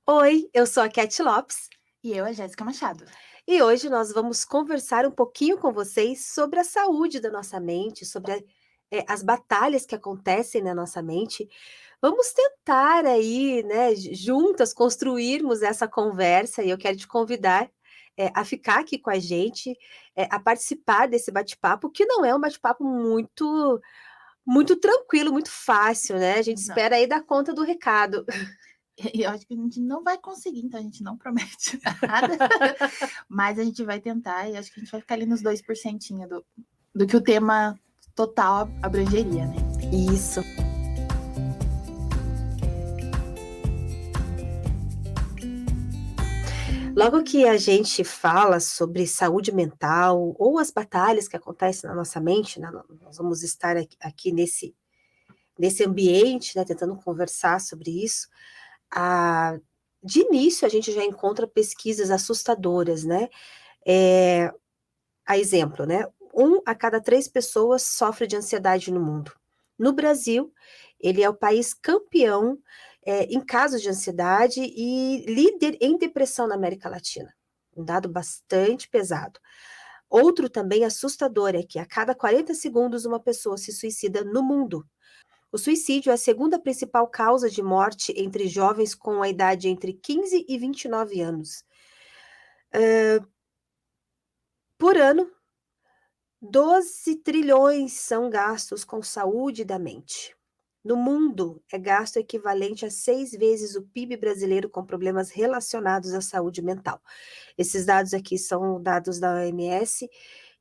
Oi, eu sou a Cat Lopes E eu, a Jéssica Machado. e hoje nós vamos conversar um pouquinho com vocês sobre a saúde da nossa mente, sobre as batalhas que acontecem na nossa mente. Vamos tentar aí, né, juntas construirmos essa conversa e eu quero te convidar a ficar aqui com a gente, a participar desse bate-papo, que não é um bate-papo muito tranquilo, muito fácil, né? A gente Não. espera aí dar conta do recado. E eu acho que a gente não vai conseguir, então a gente não promete nada, mas a gente vai tentar e acho que a gente vai ficar ali nos 2% do que o tema total abrangeria, né? Isso. Logo que a gente fala sobre saúde mental ou as batalhas que acontecem na nossa mente, né, nós vamos estar aqui nesse ambiente, né, tentando conversar sobre isso. Ah, de início, a gente já encontra pesquisas assustadoras, né? É, a exemplo, né? 1 a cada 3 pessoas sofre de ansiedade no mundo. No Brasil, ele é o país campeão em casos de ansiedade e líder em depressão na América Latina. Um dado bastante pesado. Outro também assustador é que a cada 40 segundos uma pessoa se suicida no mundo. O suicídio é a segunda principal causa de morte entre jovens com a idade entre 15 e 29 anos. Por ano, 12 trilhões são gastos com saúde da mente. No mundo, é gasto equivalente a 6 vezes o PIB brasileiro com problemas relacionados à saúde mental. Esses dados aqui são dados da OMS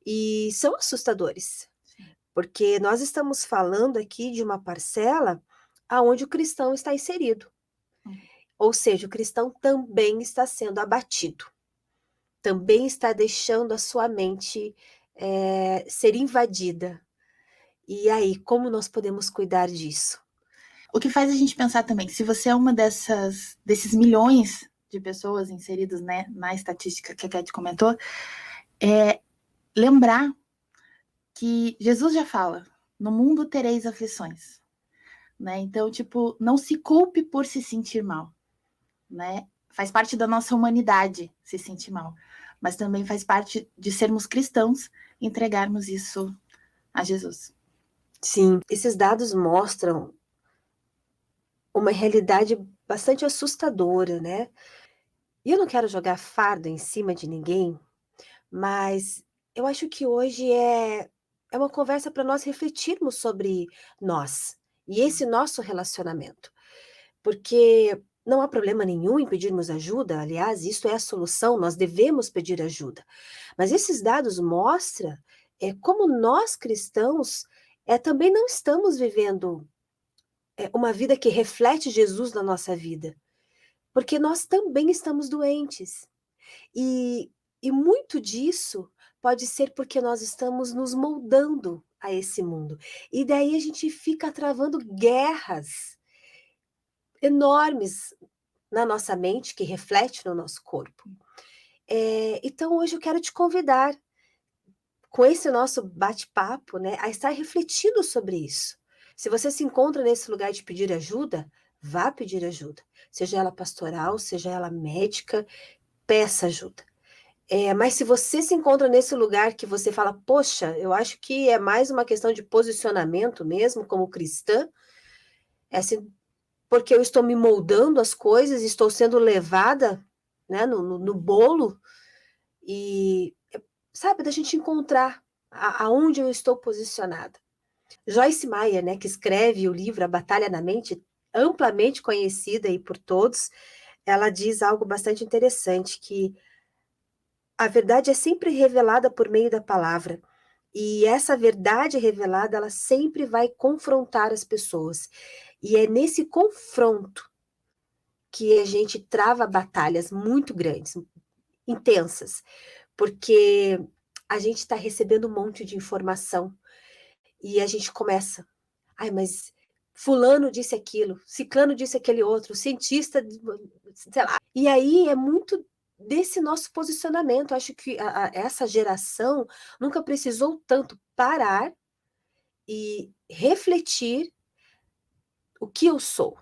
e são assustadores, Sim. porque nós estamos falando aqui de uma parcela aonde o cristão está inserido. Ou seja, o cristão também está sendo abatido, também está deixando a sua mente ser invadida. E aí, como nós podemos cuidar disso? O que faz a gente pensar também, se você é uma desses milhões de pessoas inseridas, né, na estatística que a Cat comentou, é lembrar que Jesus já fala: no mundo tereis aflições, né? Então, tipo, não se culpe por se sentir mal, né? Faz parte da nossa humanidade se sentir mal, mas também faz parte de sermos cristãos entregarmos isso a Jesus. Sim, esses dados mostram uma realidade bastante assustadora, né? E eu não quero jogar fardo em cima de ninguém, mas eu acho que hoje é uma conversa para nós refletirmos sobre nós e esse nosso relacionamento. Porque não há problema nenhum em pedirmos ajuda, aliás, isso é a solução, nós devemos pedir ajuda. Mas esses dados mostram como nós cristãos também não estamos vivendo uma vida que reflete Jesus na nossa vida, porque nós também estamos doentes. E, e muito disso pode ser porque nós estamos nos moldando a esse mundo. E daí a gente fica travando guerras enormes na nossa mente, que reflete no nosso corpo. Então, hoje eu quero te convidar, com esse nosso bate-papo, né, a estar refletindo sobre isso. Se você se encontra nesse lugar de pedir ajuda, vá pedir ajuda. Seja ela pastoral, seja ela médica, peça ajuda. Mas se você se encontra nesse lugar que você fala, poxa, eu acho que é mais uma questão de posicionamento mesmo, como cristã, é assim, porque eu estou me moldando as coisas, estou sendo levada, né, no bolo, e sabe, da gente encontrar aonde eu estou posicionada. Joyce Meyer, né, que escreve o livro A Batalha na Mente, amplamente conhecida aí por todos, ela diz algo bastante interessante, que a verdade é sempre revelada por meio da palavra. E essa verdade revelada, ela sempre vai confrontar as pessoas. E é nesse confronto que a gente trava batalhas muito grandes, intensas, porque a gente está recebendo um monte de informação e a gente começa, ai, mas fulano disse aquilo, ciclano disse aquele outro, cientista, sei lá. E aí é muito desse nosso posicionamento. Acho que essa geração nunca precisou tanto parar e refletir o que eu sou,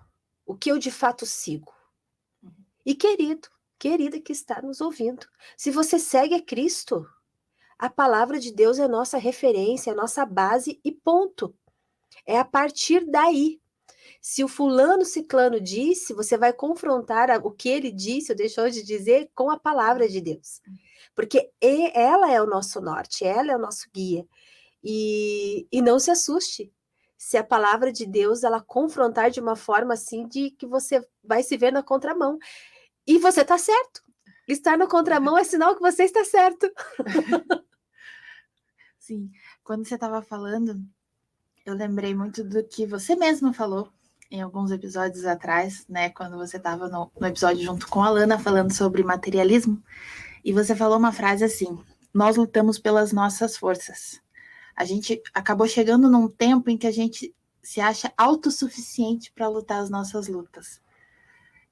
o que eu de fato sigo. E querido, querida que está nos ouvindo, se você segue a Cristo, a palavra de Deus é nossa referência, é nossa base e ponto. É a partir daí. Se o fulano ciclano disse, você vai confrontar o que ele disse ou deixou de dizer com a palavra de Deus. Porque ela é o nosso norte, ela é o nosso guia. E não se assuste se a palavra de Deus ela confrontar de uma forma assim de que você vai se ver na contramão. E você está certo. Estar na contramão é sinal que você está certo. Sim, quando você estava falando, eu lembrei muito do que você mesma falou em alguns episódios atrás, né? Quando você estava no episódio junto com a Lana falando sobre materialismo, e você falou uma frase assim: nós lutamos pelas nossas forças. A gente acabou chegando num tempo em que a gente se acha autossuficiente para lutar as nossas lutas.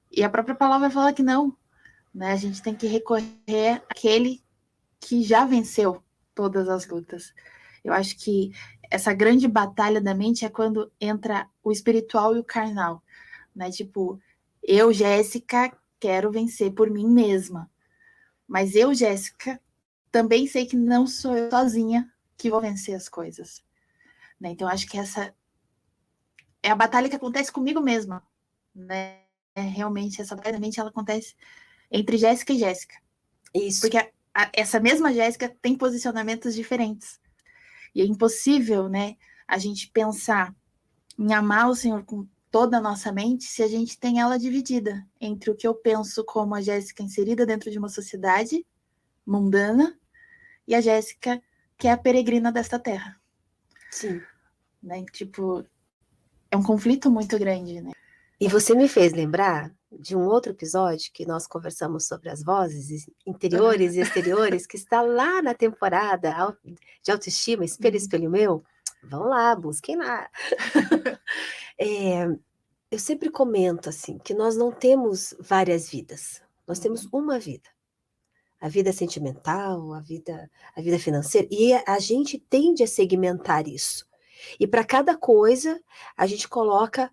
E a própria palavra fala que não, né? A gente tem que recorrer àquele que já venceu todas as lutas. Eu acho que essa grande batalha da mente é quando entra o espiritual e o carnal, né? Tipo, eu, Jéssica, quero vencer por mim mesma. Mas eu, Jéssica, também sei que não sou eu sozinha que vou vencer as coisas, né? Então, acho que essa é a batalha que acontece comigo mesma, né? Realmente, essa batalha da mente, ela acontece entre Jéssica e Jéssica. Isso. Porque essa mesma Jéssica tem posicionamentos diferentes. E é impossível, né, a gente pensar em amar o Senhor com toda a nossa mente se a gente tem ela dividida entre o que eu penso como a Jéssica inserida dentro de uma sociedade mundana e a Jéssica que é a peregrina desta terra. Sim. Né? Tipo, é um conflito muito grande, né? E você me fez lembrar de um outro episódio que nós conversamos sobre as vozes interiores e exteriores, que está lá na temporada de autoestima, Espelho, Espelho Meu. Vão lá, busquem lá. Eu sempre comento assim, que nós não temos várias vidas, nós temos uma vida. A vida sentimental, a vida financeira, e a gente tende a segmentar isso. E para cada coisa, a gente coloca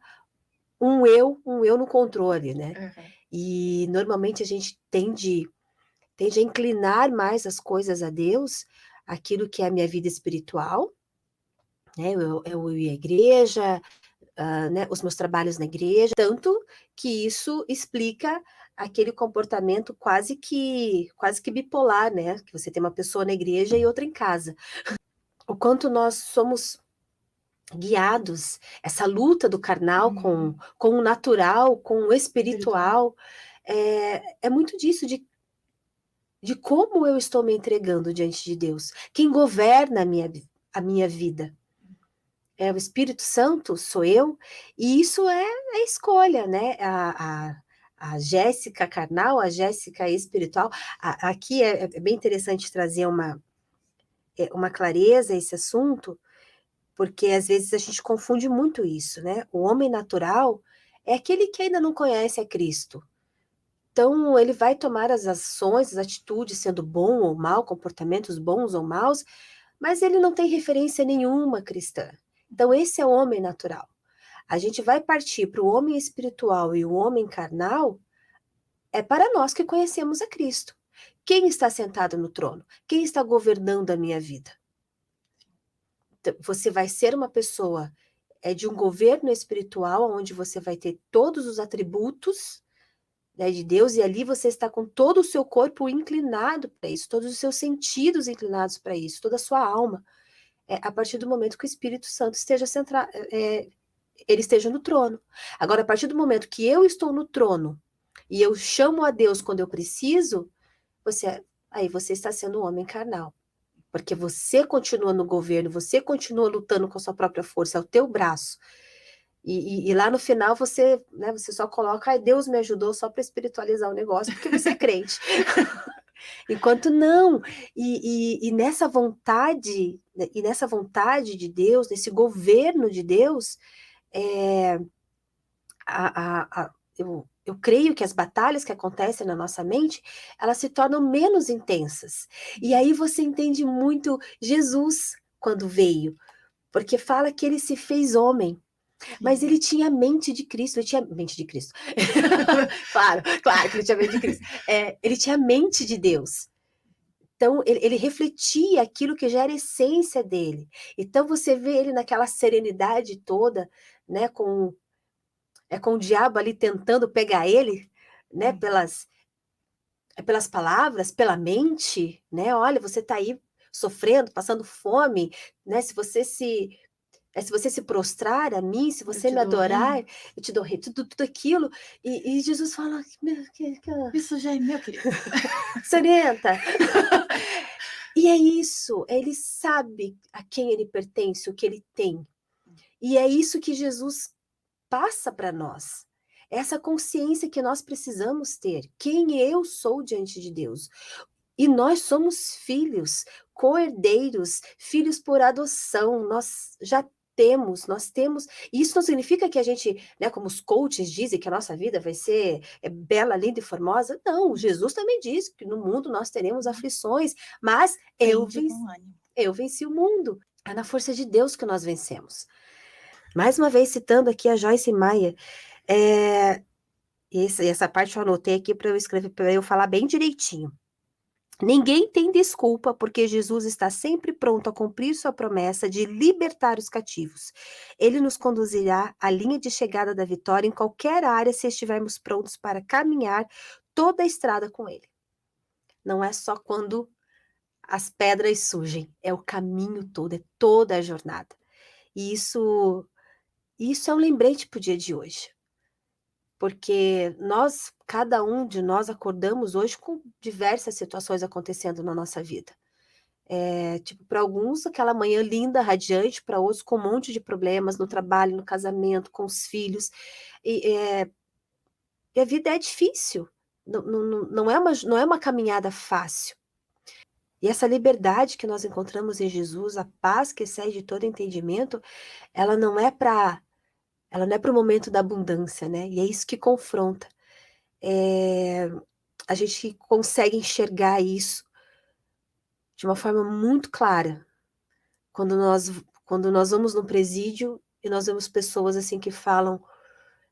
um eu no controle, né? E normalmente a gente tende a inclinar mais as coisas a Deus, aquilo que é a minha vida espiritual, né? Eu ir à igreja, né? Os meus trabalhos na igreja, tanto que isso explica aquele comportamento quase que bipolar, né? Que você tem uma pessoa na igreja e outra em casa. O quanto nós somos guiados, essa luta do carnal com o natural, com o espiritual, é muito disso, de como eu estou me entregando diante de Deus. Quem governa a minha vida é o Espírito Santo, sou eu, e isso é a escolha, né? A Jéssica carnal, a Jéssica espiritual. Aqui é bem interessante trazer uma clareza a esse assunto, porque às vezes a gente confunde muito isso, né? O homem natural é aquele que ainda não conhece a Cristo. Então, ele vai tomar as ações, as atitudes, sendo bom ou mal, comportamentos bons ou maus, mas ele não tem referência nenhuma cristã. Então, esse é o homem natural. A gente vai partir para o homem espiritual e o homem carnal, é para nós que conhecemos a Cristo. Quem está sentado no trono? Quem está governando a minha vida? Você vai ser uma pessoa de um governo espiritual, onde você vai ter todos os atributos, né, de Deus, e ali você está com todo o seu corpo inclinado para isso, todos os seus sentidos inclinados para isso, toda a sua alma, a partir do momento que o Espírito Santo esteja ele esteja no trono. Agora, a partir do momento que eu estou no trono e eu chamo a Deus quando eu preciso, aí você está sendo um homem carnal. Porque você continua no governo, você continua lutando com a sua própria força, é o teu braço. E lá no final você, né, você só coloca, Deus me ajudou só para espiritualizar o negócio, porque você é crente. Enquanto não, e nessa vontade, de Deus, nesse governo de Deus, eu creio que as batalhas que acontecem na nossa mente, elas se tornam menos intensas. E aí você entende muito Jesus quando veio, porque fala que ele se fez homem. Mas ele tinha a mente de Cristo, ele tinha mente de Cristo. Claro que ele tinha a mente de Cristo. Ele tinha a mente de Deus. Então, ele refletia aquilo que já era essência dele. Então, você vê ele naquela serenidade toda, né, com o diabo ali tentando pegar ele, né, pelas palavras, pela mente, né? Olha, você está aí sofrendo, passando fome, né? Se você se prostrar a mim, se você me adorar, eu te dou tudo aquilo. E Jesus fala, Isso já é meu, querido. Serenta. E é isso, ele sabe a quem ele pertence, o que ele tem. E é isso que Jesus passa para nós. Essa consciência que nós precisamos ter. Quem eu sou diante de Deus. E nós somos filhos, co-herdeiros, filhos por adoção. Nós temos. Isso não significa que a gente, né, como os coaches dizem, que a nossa vida vai ser bela, linda e formosa. Não, Jesus também diz que no mundo nós teremos aflições, mas eu venci o mundo. É na força de Deus que nós vencemos. Mais uma vez, citando aqui a Joyce Meyer, essa parte eu anotei aqui para eu escrever, para eu falar bem direitinho. Ninguém tem desculpa, porque Jesus está sempre pronto a cumprir sua promessa de libertar os cativos. Ele nos conduzirá à linha de chegada da vitória em qualquer área se estivermos prontos para caminhar toda a estrada com ele. Não é só quando as pedras surgem, é o caminho todo, é toda a jornada. E isso é um lembrete para o dia de hoje. Porque cada um de nós acordamos hoje com diversas situações acontecendo na nossa vida. Tipo, para alguns, aquela manhã linda, radiante, para outros, com um monte de problemas no trabalho, no casamento, com os filhos. E a vida é difícil, não é uma caminhada fácil. E essa liberdade que nós encontramos em Jesus, a paz que excede todo entendimento, ela não é para o momento da abundância, né? E é isso que confronta. A gente consegue enxergar isso de uma forma muito clara quando nós vamos no presídio e nós vemos pessoas assim que falam,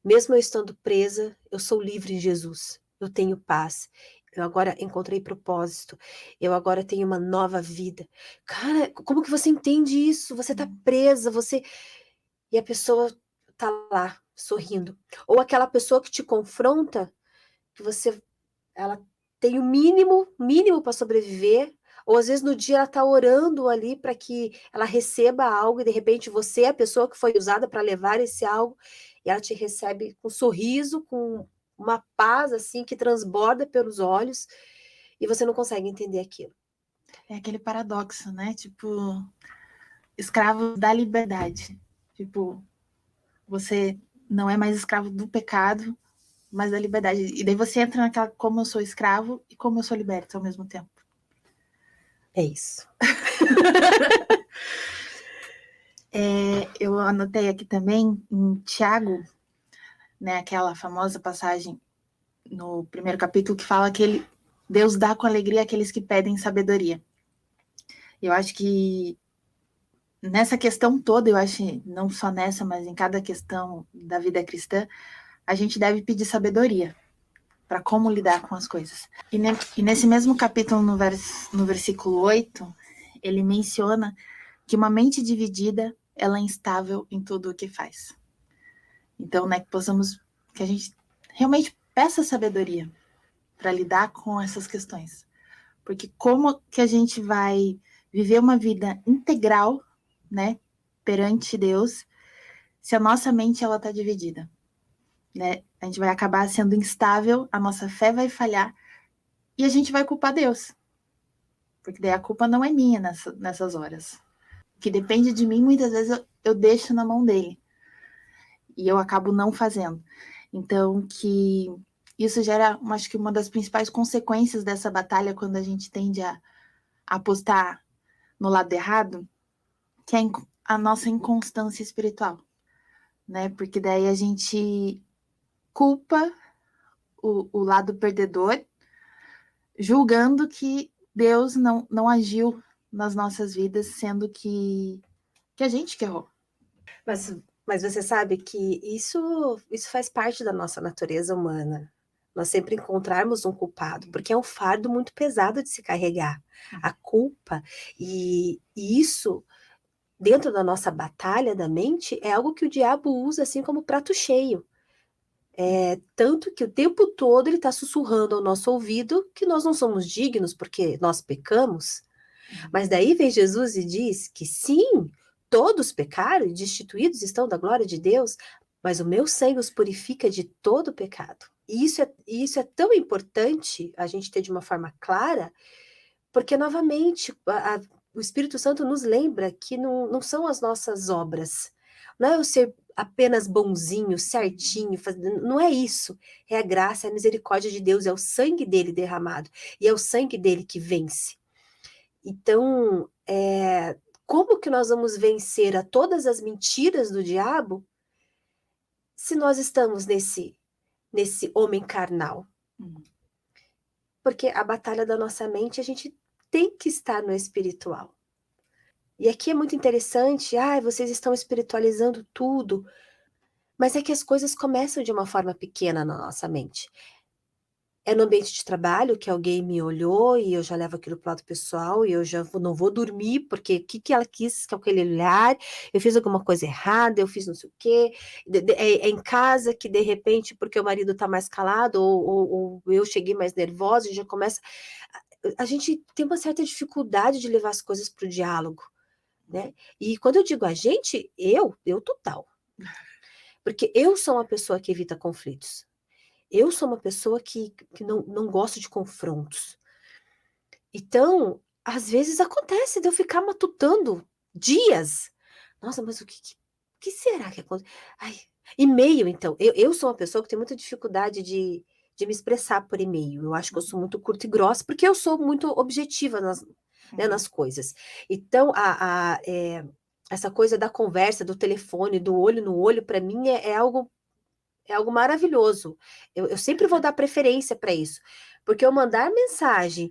mesmo eu estando presa, eu sou livre em Jesus, eu tenho paz, eu agora encontrei propósito, eu agora tenho uma nova vida. Cara, como que você entende isso? Você tá presa, e a pessoa tá lá, sorrindo. Ou aquela pessoa que te confronta, que ela tem o mínimo para sobreviver, ou às vezes no dia ela tá orando ali para que ela receba algo, e de repente você é a pessoa que foi usada para levar esse algo, e ela te recebe com um sorriso, com uma paz assim que transborda pelos olhos, e você não consegue entender aquilo. É aquele paradoxo, né? Tipo, escravo da liberdade. Tipo, você não é mais escravo do pecado, mas da liberdade. E daí você entra naquela como eu sou escravo e como eu sou liberto ao mesmo tempo. É isso. Eu anotei aqui também em Tiago, né, aquela famosa passagem no primeiro capítulo que fala que Deus dá com alegria àqueles que pedem sabedoria. Eu acho que nessa questão toda, eu acho, não só nessa, mas em cada questão da vida cristã, a gente deve pedir sabedoria para como lidar com as coisas. E nesse mesmo capítulo, no versículo 8, ele menciona que uma mente dividida, ela é instável em tudo o que faz. Então, né, que a gente realmente peça sabedoria para lidar com essas questões. Porque como que a gente vai viver uma vida integral, né, perante Deus, se a nossa mente ela tá dividida, né? A gente vai acabar sendo instável, a nossa fé vai falhar e a gente vai culpar Deus. Porque daí a culpa não é minha nessas horas. O que depende de mim, muitas vezes eu deixo na mão dele. E eu acabo não fazendo. Então, que isso gera, acho que uma das principais consequências dessa batalha, quando a gente tende a apostar no lado errado, que é a nossa inconstância espiritual, né? Porque daí a gente culpa o lado perdedor, julgando que Deus não agiu nas nossas vidas, sendo que a gente que errou. Mas Mas você sabe que isso faz parte da nossa natureza humana. Nós sempre encontrarmos um culpado, porque é um fardo muito pesado de se carregar. A culpa e isso dentro da nossa batalha da mente é algo que o diabo usa assim como prato cheio. Tanto que o tempo todo ele está sussurrando ao nosso ouvido que nós não somos dignos porque nós pecamos. Mas daí vem Jesus e diz que sim, todos pecaram e destituídos estão da glória de Deus, mas o meu sangue os purifica de todo pecado. E isso é tão importante a gente ter de uma forma clara, porque novamente o Espírito Santo nos lembra que não são as nossas obras, não é eu ser apenas bonzinho, certinho, não é isso. É a graça, é a misericórdia de Deus, é o sangue dele derramado, e é o sangue dele que vence. Então, como que nós vamos vencer a todas as mentiras do diabo se nós estamos nesse homem carnal? Porque a batalha da nossa mente, a gente tem que estar no espiritual. E aqui é muito interessante, vocês estão espiritualizando tudo, mas é que as coisas começam de uma forma pequena na nossa mente. É no ambiente de trabalho que alguém me olhou e eu já levo aquilo para o lado pessoal e eu já não vou dormir, porque o que ela quis com aquele olhar, eu fiz alguma coisa errada, eu fiz não sei o quê. É em casa que, de repente, porque o marido está mais calado ou eu cheguei mais nervosa, e já começa... A gente tem uma certa dificuldade de levar as coisas para o diálogo, né? E quando eu digo a gente, eu total. Porque eu sou uma pessoa que evita conflitos. Eu sou uma pessoa que não gosto de confrontos. Então, às vezes acontece de eu ficar matutando dias. Nossa, mas o que será que acontece? Ai, e-mail, então. Eu sou uma pessoa que tem muita dificuldade de me expressar por e-mail. Eu acho que eu sou muito curta e grossa, porque eu sou muito objetiva nas coisas. Então, essa coisa da conversa, do telefone, do olho no olho, para mim é algo maravilhoso. Eu sempre vou dar preferência para isso. Porque eu mandar mensagem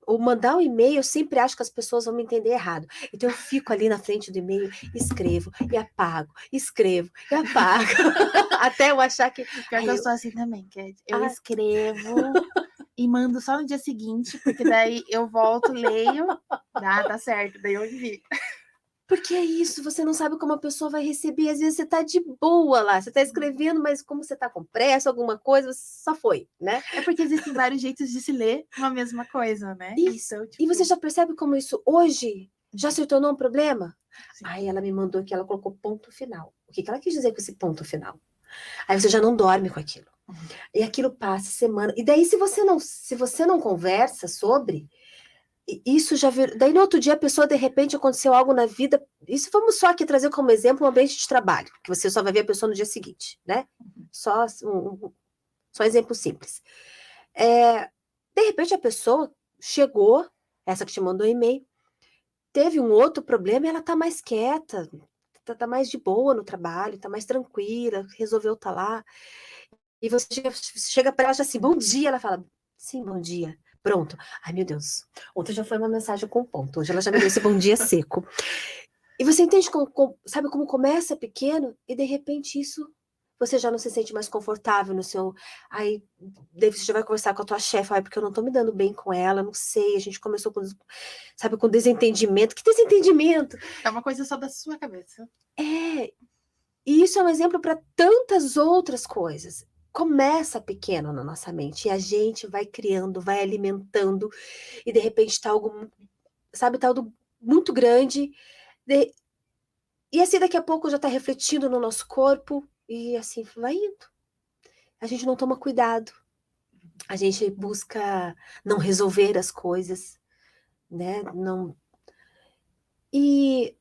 ou mandar um e-mail, eu sempre acho que as pessoas vão me entender errado. Então eu fico ali na frente do e-mail, escrevo e apago, escrevo e apago. Até eu achar que. Pior que eu sou assim também, Cat. Eu Ah, escrevo e mando só no dia seguinte, porque daí eu volto, leio, tá certo, daí eu envio. porque é isso, você não sabe como a pessoa vai receber. Às vezes você tá de boa lá, você tá escrevendo, mas como você tá com pressa, alguma coisa, você só foi, né? É porque existem vários jeitos de se ler uma mesma coisa, né? Isso. Então, E você já percebe como isso hoje já se tornou um problema? Sim. Aí ela me mandou que ela colocou ponto final. O que ela quis dizer com esse ponto final? Aí você já não dorme com aquilo. E aquilo passa semana. E daí, se você não conversa sobre, isso já vir... Daí no outro dia a pessoa, de repente, aconteceu algo na vida. Isso vamos só aqui trazer como exemplo um ambiente de trabalho, que você só vai ver a pessoa no dia seguinte, né? Só só exemplo simples. De repente a pessoa chegou, essa que te mandou e-mail, teve um outro problema e ela tá mais quieta, tá mais de boa no trabalho, tá mais tranquila, resolveu estar lá. E você chega para ela e assim, bom dia. Ela fala, sim, bom dia. Pronto. Ai, meu Deus. Ontem já foi uma mensagem com ponto. Hoje ela já me deu esse bom dia seco. E você entende sabe como começa pequeno e de repente isso você já não se sente mais confortável no seu. Aí, daí você já vai conversar com a tua chefe, porque eu não tô me dando bem com ela, não sei. A gente começou com desentendimento. Que desentendimento? É uma coisa só da sua cabeça. E isso é um exemplo para tantas outras coisas. Começa pequeno na nossa mente e a gente vai criando, vai alimentando e de repente tá algo, sabe, tá algo muito grande e assim daqui a pouco já tá refletindo no nosso corpo e assim vai indo. A gente não toma cuidado, a gente busca não resolver as coisas, né? Não. E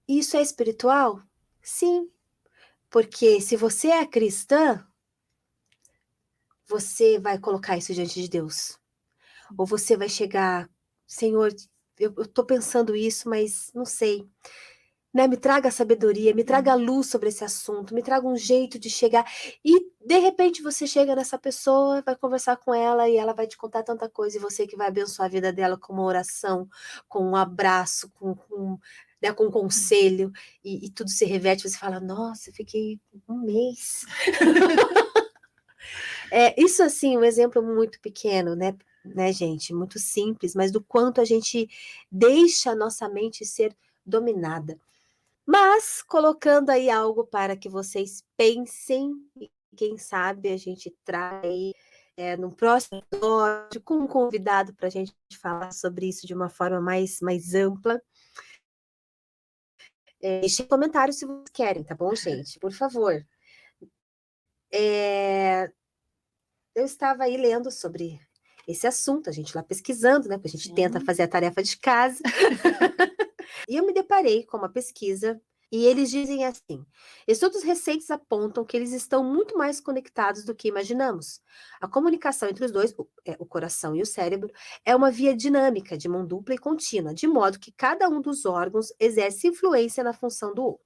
isso é espiritual? Sim, porque se você é cristã, você vai colocar isso diante de Deus. Ou você vai chegar, Senhor, eu tô pensando isso, mas não sei. Né? Me traga sabedoria, me traga luz sobre esse assunto, me traga um jeito de chegar. E, de repente, você chega nessa pessoa, vai conversar com ela e ela vai te contar tanta coisa. E você que vai abençoar a vida dela com uma oração, com um abraço, com né, com conselho, e tudo se reverte, você fala, nossa, eu fiquei um mês. Isso, assim, um exemplo muito pequeno, né, gente, muito simples, mas do quanto a gente deixa a nossa mente ser dominada. Mas, colocando aí algo para que vocês pensem, e quem sabe a gente traz aí, no próximo episódio, com um convidado para a gente falar sobre isso de uma forma mais ampla. Deixem comentários se vocês querem, tá bom, gente? Por favor. Eu estava aí lendo sobre esse assunto, a gente lá pesquisando, né? Porque a gente tenta fazer a tarefa de casa. E eu me deparei com uma pesquisa, e eles dizem assim: estudos recentes apontam que eles estão muito mais conectados do que imaginamos. A comunicação entre os dois, o coração e o cérebro, é uma via dinâmica, de mão dupla e contínua, de modo que cada um dos órgãos exerce influência na função do outro.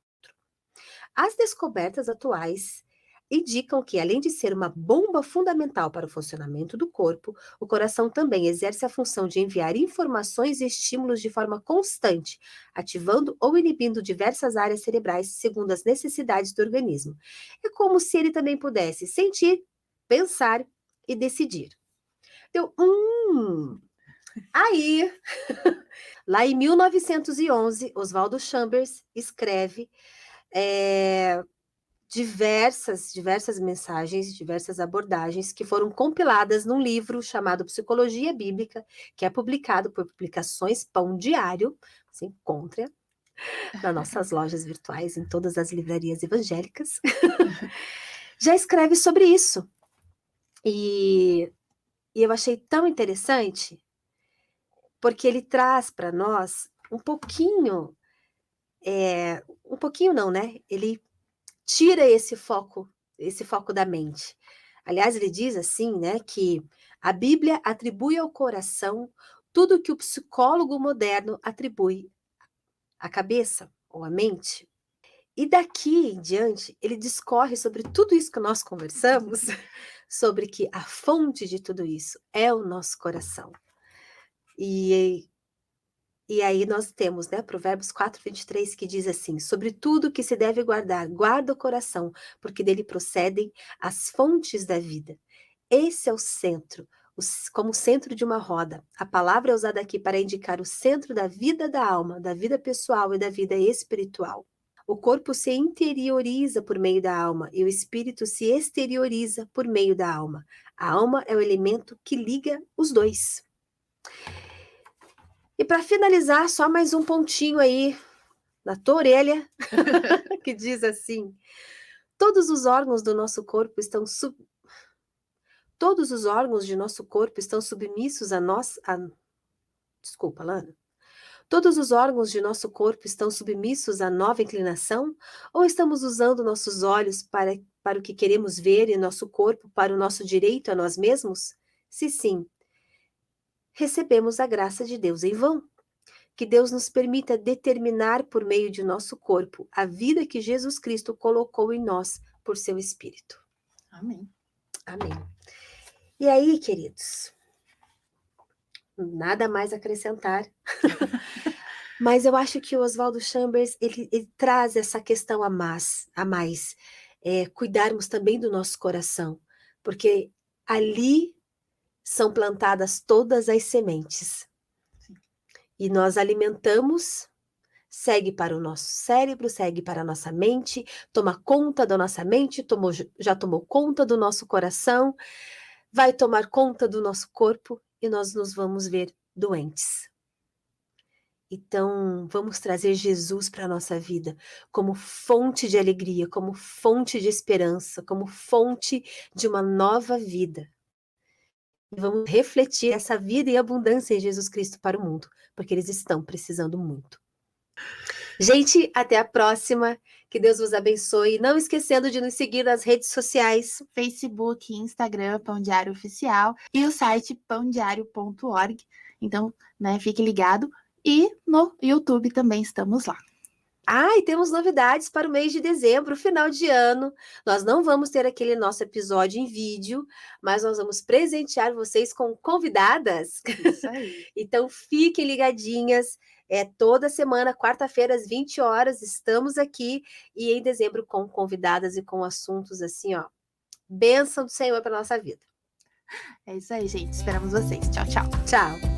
As descobertas atuais indicam que, além de ser uma bomba fundamental para o funcionamento do corpo, o coração também exerce a função de enviar informações e estímulos de forma constante, ativando ou inibindo diversas áreas cerebrais segundo as necessidades do organismo. É como se ele também pudesse sentir, pensar e decidir. Então, aí, lá em 1911, Oswaldo Chambers escreve diversas mensagens, diversas abordagens que foram compiladas num livro chamado Psicologia Bíblica, que é publicado por Publicações Pão Diário. Você encontra nas nossas lojas virtuais, em todas as livrarias evangélicas. Já escreve sobre isso. E eu achei tão interessante, porque ele traz para nós um pouquinho não, né? Ele tira esse foco da mente. Aliás, ele diz assim, né, que a Bíblia atribui ao coração tudo que o psicólogo moderno atribui à cabeça ou à mente. E daqui em diante, ele discorre sobre tudo isso que nós conversamos, sobre que a fonte de tudo isso é o nosso coração. E aí nós temos, né, Provérbios 4:23, que diz assim: sobre tudo que se deve guardar, guarda o coração, porque dele procedem as fontes da vida. Esse é o centro, como o centro de uma roda. A palavra é usada aqui para indicar o centro da vida da alma, da vida pessoal e da vida espiritual. O corpo se interioriza por meio da alma e o espírito se exterioriza por meio da alma. A alma é o elemento que liga os dois. E para finalizar, só mais um pontinho aí na tua orelha, que diz assim: todos os órgãos do nosso corpo estão todos os órgãos de nosso corpo estão submissos a nós. Desculpa, Lana. Todos os órgãos de nosso corpo estão submissos à nova inclinação? Ou estamos usando nossos olhos para o que queremos ver e nosso corpo para o nosso direito a nós mesmos? Se sim, recebemos a graça de Deus em vão. Que Deus nos permita determinar por meio de nosso corpo a vida que Jesus Cristo colocou em nós por seu Espírito. Amém. Amém. E aí, queridos, nada mais a acrescentar. Mas eu acho que o Oswaldo Chambers, ele traz essa questão a mais, cuidarmos também do nosso coração, porque ali são plantadas todas as sementes. E nós alimentamos, segue para o nosso cérebro, segue para a nossa mente, toma conta da nossa mente, já tomou conta do nosso coração, vai tomar conta do nosso corpo e nós nos vamos ver doentes. Então, vamos trazer Jesus para a nossa vida como fonte de alegria, como fonte de esperança, como fonte de uma nova vida. E vamos refletir essa vida e abundância em Jesus Cristo para o mundo, porque eles estão precisando muito. Gente, até a próxima. Que Deus vos abençoe. Não esquecendo de nos seguir nas redes sociais. Facebook, Instagram, Pão Diário Oficial e o site pãodiario.org. Então, né, fique ligado. E no YouTube também estamos lá. E temos novidades para o mês de dezembro, final de ano. Nós não vamos ter aquele nosso episódio em vídeo, mas nós vamos presentear vocês com convidadas. Isso aí. Então, fiquem ligadinhas. Toda semana, quarta-feira, às 20 horas, estamos aqui. E em dezembro, com convidadas e com assuntos assim, ó. Bênção do Senhor para nossa vida. É isso aí, gente. Esperamos vocês. Tchau, tchau. Tchau.